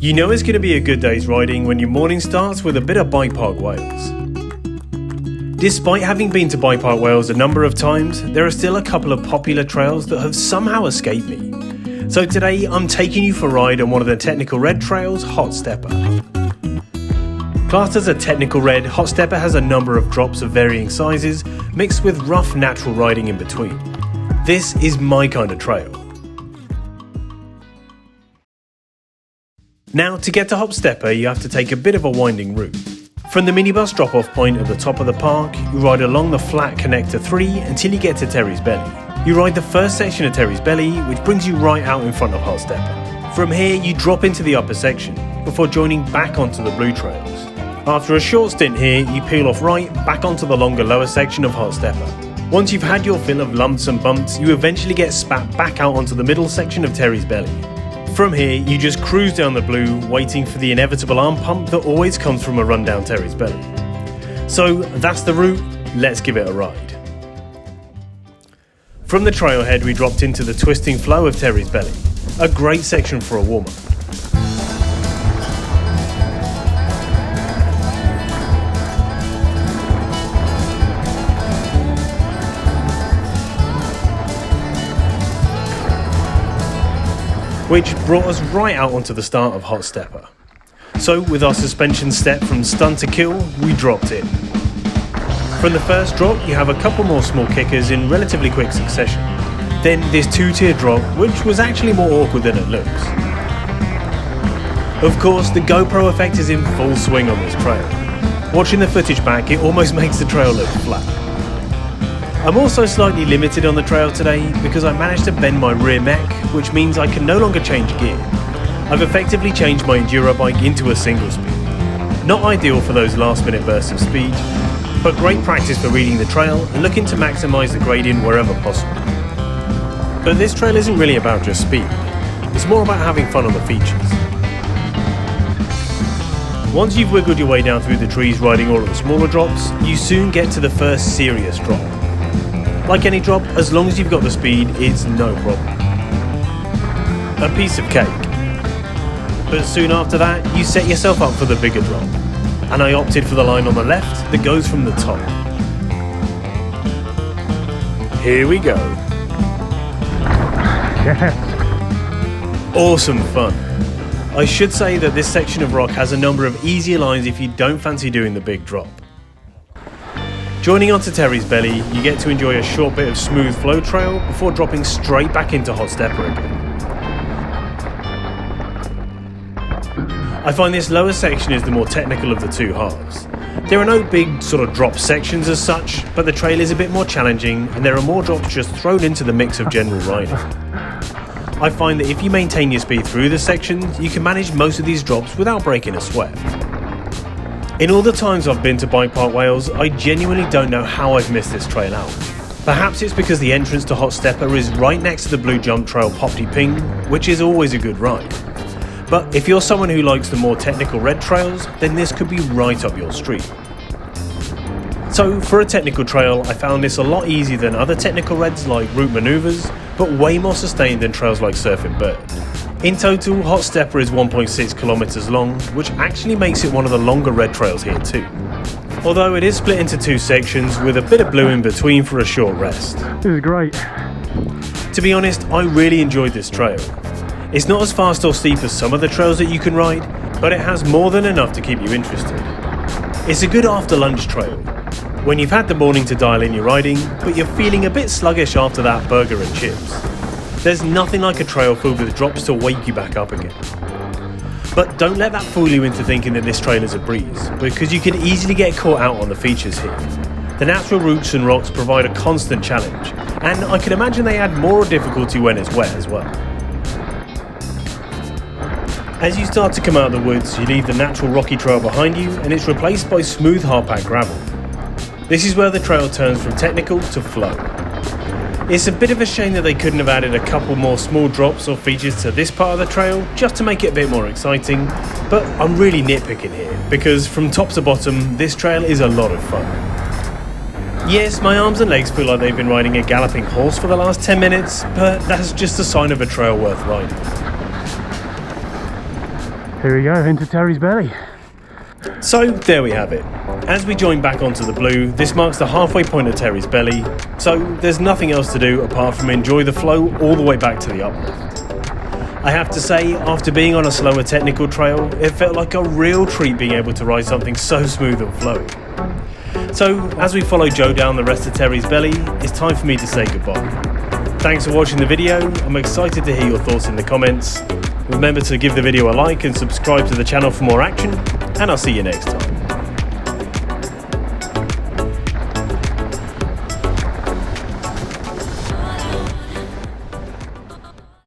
You know it's going to be a good day's riding when your morning starts with a bit of Bike Park Wales. Despite having been to Bike Park Wales a number of times, there are still a couple of popular trails that have somehow escaped me. So today I'm taking you for a ride on one of the technical red trails, Hot Stepper. Classed as a technical red, Hot Stepper has a number of drops of varying sizes, mixed with rough natural riding in between. This is my kind of trail. Now, to get to Hot Stepper, you have to take a bit of a winding route. From the minibus drop-off point at the top of the park, you ride along the flat Connector 3 until you get to Terry's Belly. You ride the first section of Terry's Belly, which brings you right out in front of Hot Stepper. From here, you drop into the upper section, before joining back onto the blue trails. After a short stint here, you peel off right, back onto the longer lower section of Hot Stepper. Once you've had your fill of lumps and bumps, you eventually get spat back out onto the middle section of Terry's Belly. From here, you just cruise down the blue, waiting for the inevitable arm pump that always comes from a run down Terry's Belly. So that's the route, let's give it a ride. From the trailhead, we dropped into the twisting flow of Terry's Belly, a great section for a warm-up. Which brought us right out onto the start of Hot Stepper. So with our suspension step from stun to kill, we dropped in. From the first drop, you have a couple more small kickers in relatively quick succession. Then this two-tier drop, which was actually more awkward than it looks. Of course, the GoPro effect is in full swing on this trail. Watching the footage back, it almost makes the trail look flat. I'm also slightly limited on the trail today because I managed to bend my rear mech, which means I can no longer change gear. I've effectively changed my Enduro bike into a single speed. Not ideal for those last minute bursts of speed, but great practice for reading the trail and looking to maximise the gradient wherever possible. But this trail isn't really about just speed, it's more about having fun on the features. Once you've wiggled your way down through the trees riding all of the smaller drops, you soon get to the first serious drop. Like any drop, as long as you've got the speed, it's no problem. A piece of cake. But soon after that, you set yourself up for the bigger drop. And I opted for the line on the left that goes from the top. Here we go. Yes. Awesome fun. I should say that this section of rock has a number of easier lines if you don't fancy doing the big drop. Joining onto Terry's Belly, you get to enjoy a short bit of smooth flow trail before dropping straight back into Hot Stepper again. I find this lower section is the more technical of the two halves. There are no big sort of drop sections as such, but the trail is a bit more challenging and there are more drops just thrown into the mix of general riding. I find that if you maintain your speed through the sections, you can manage most of these drops without breaking a sweat. In all the times I've been to Bike Park Wales, I genuinely don't know how I've missed this trail out. Perhaps it's because the entrance to Hot Stepper is right next to the Blue Jump Trail Popty Ping, which is always a good ride. But if you're someone who likes the more technical red trails, then this could be right up your street. So for a technical trail, I found this a lot easier than other technical reds like route manoeuvres, but way more sustained than trails like Surfing Bird. In total, Hot Stepper is 1.6 kilometers long, which actually makes it one of the longer red trails here too. Although it is split into two sections with a bit of blue in between for a short rest. This is great. To be honest, I really enjoyed this trail. It's not as fast or steep as some of the trails that you can ride, but it has more than enough to keep you interested. It's a good after lunch trail, when you've had the morning to dial in your riding, but you're feeling a bit sluggish after that burger and chips. There's nothing like a trail filled with drops to wake you back up again. But don't let that fool you into thinking that this trail is a breeze, because you can easily get caught out on the features here. The natural roots and rocks provide a constant challenge, and I can imagine they add more difficulty when it's wet as well. As you start to come out of the woods, you leave the natural rocky trail behind you and it's replaced by smooth hard-packed gravel. This is where the trail turns from technical to flow. It's a bit of a shame that they couldn't have added a couple more small drops or features to this part of the trail just to make it a bit more exciting, but I'm really nitpicking here because from top to bottom this trail is a lot of fun. Yes, my arms and legs feel like they've been riding a galloping horse for the last 10 minutes, but that's just a sign of a trail worth riding. Here we go, into Terry's belly. So there we have it. As we join back onto the blue, this marks the halfway point of Terry's belly, so there's nothing else to do apart from enjoy the flow all the way back to the uplift. I have to say, after being on a slower technical trail, it felt like a real treat being able to ride something so smooth and flowy. So as we follow Joe down the rest of Terry's belly, it's time for me to say goodbye. Thanks for watching the video. I'm excited to hear your thoughts in the comments. Remember to give the video a like and subscribe to the channel for more action, and I'll see you next time.